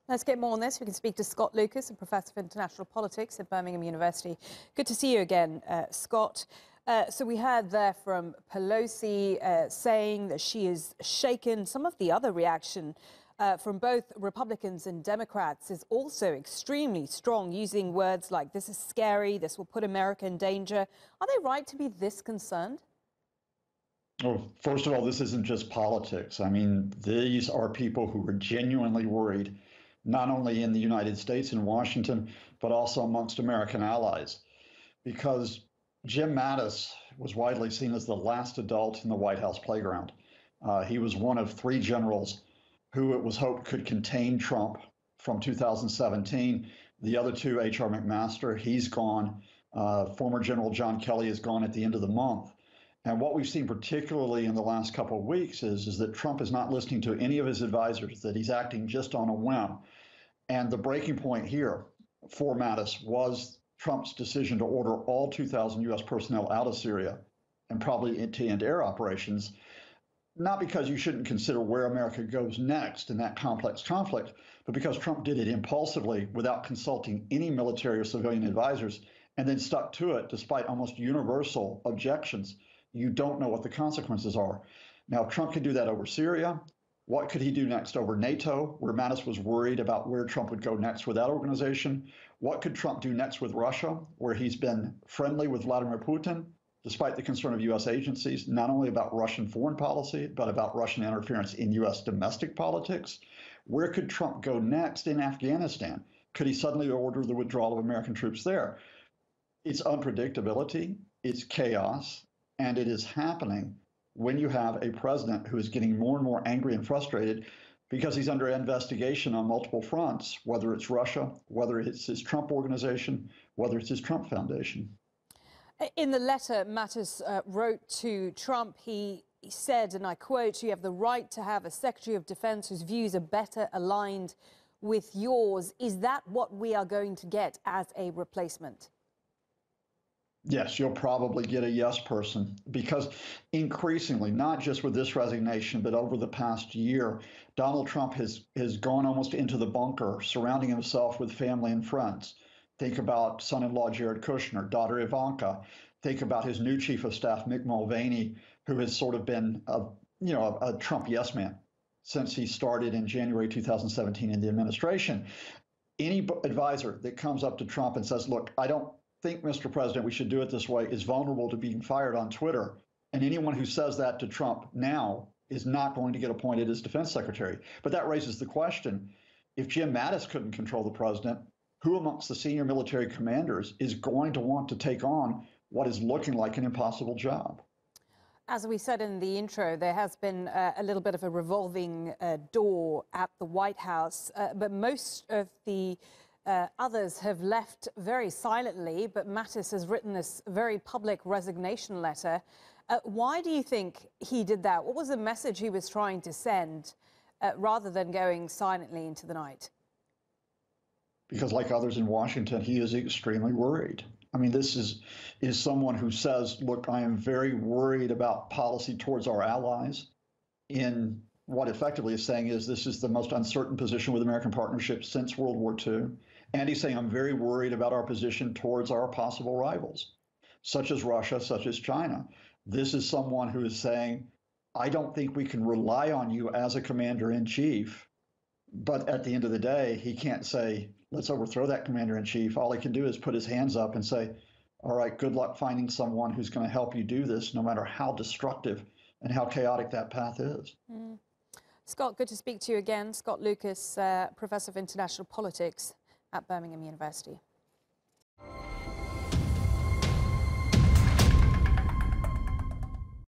Let's get more on this. We can speak to Scott Lucas, a professor of international politics at Birmingham University. Good to see you again, Scott. So we heard there from Pelosi saying that she is shaken. Some of the other reaction from both Republicans and Democrats is also extremely strong, using words like, this is scary, this will put America in danger. Are they right to be this concerned? Well, first of all, this isn't just politics. I mean, these are people who are genuinely worried, not only in the United States and Washington, but also amongst American allies. Because Jim Mattis was widely seen as the last adult in the White House playground. He was one of three generals who it was hoped could contain Trump from 2017. The other two, H.R. McMaster, he's gone. Former General John Kelly is gone at the end of the month. And what we've seen particularly in the last couple of weeks is that Trump is not listening to any of his advisors, that he's acting just on a whim. And the breaking point here for Mattis was Trump's decision to order all 2,000 U.S. personnel out of Syria and probably to end air operations, not because you shouldn't consider where America goes next in that complex conflict, but because Trump did it impulsively without consulting any military or civilian advisors and then stuck to it despite almost universal objections. You don't know what the consequences are. Now, if Trump can do that over Syria, what could he do next over NATO, where Mattis was worried about where Trump would go next with that organization? What could Trump do next with Russia, where he's been friendly with Vladimir Putin, despite the concern of U.S. agencies, not only about Russian foreign policy, but about Russian interference in U.S. domestic politics? Where could Trump go next in Afghanistan? Could he suddenly order the withdrawal of American troops there? It's unpredictability, it's chaos, and it is happening when you have a president who is getting more and more angry and frustrated because he's under investigation on multiple fronts, whether it's Russia, whether it's his Trump organization, whether it's his Trump Foundation. In the letter Mattis wrote to Trump, he said, and I quote, "You have the right to have a Secretary of Defense whose views are better aligned with yours." Is that what we are going to get as a replacement? Yes, you'll probably get a yes person, because increasingly, not just with this resignation, but over the past year, Donald Trump has gone almost into the bunker, surrounding himself with family and friends. Think about son-in-law Jared Kushner, daughter Ivanka. Think about his new chief of staff, Mick Mulvaney, who has sort of been a Trump yes man since he started in January 2017 in the administration. Any advisor that comes up to Trump and says, look, I don't think, Mr. President, we should do it this way, is vulnerable to being fired on Twitter. And anyone who says that to Trump now is not going to get appointed as defense secretary. But that raises the question, if Jim Mattis couldn't control the president, who amongst the senior military commanders is going to want to take on what is looking like an impossible job? As we said in the intro, there has been a little bit of a revolving door at the White House, but most of the others have left very silently, but Mattis has written this very public resignation letter. Why do you think he did that? What was the message he was trying to send rather than going silently into the night? Because like others in Washington, he is extremely worried. I mean, this is someone who says, look, I am very worried about policy towards our allies, in what effectively is saying is this is the most uncertain position with American partnership since World War II. And he's saying, I'm very worried about our position towards our possible rivals, such as Russia, such as China. This is someone who is saying, I don't think we can rely on you as a commander-in-chief. But at the end of the day, he can't say, let's overthrow that commander-in-chief. All he can do is put his hands up and say, all right, good luck finding someone who's going to help you do this, no matter how destructive and how chaotic that path is. Scott, good to speak to you again. Scott Lucas, Professor of International Politics at Birmingham University.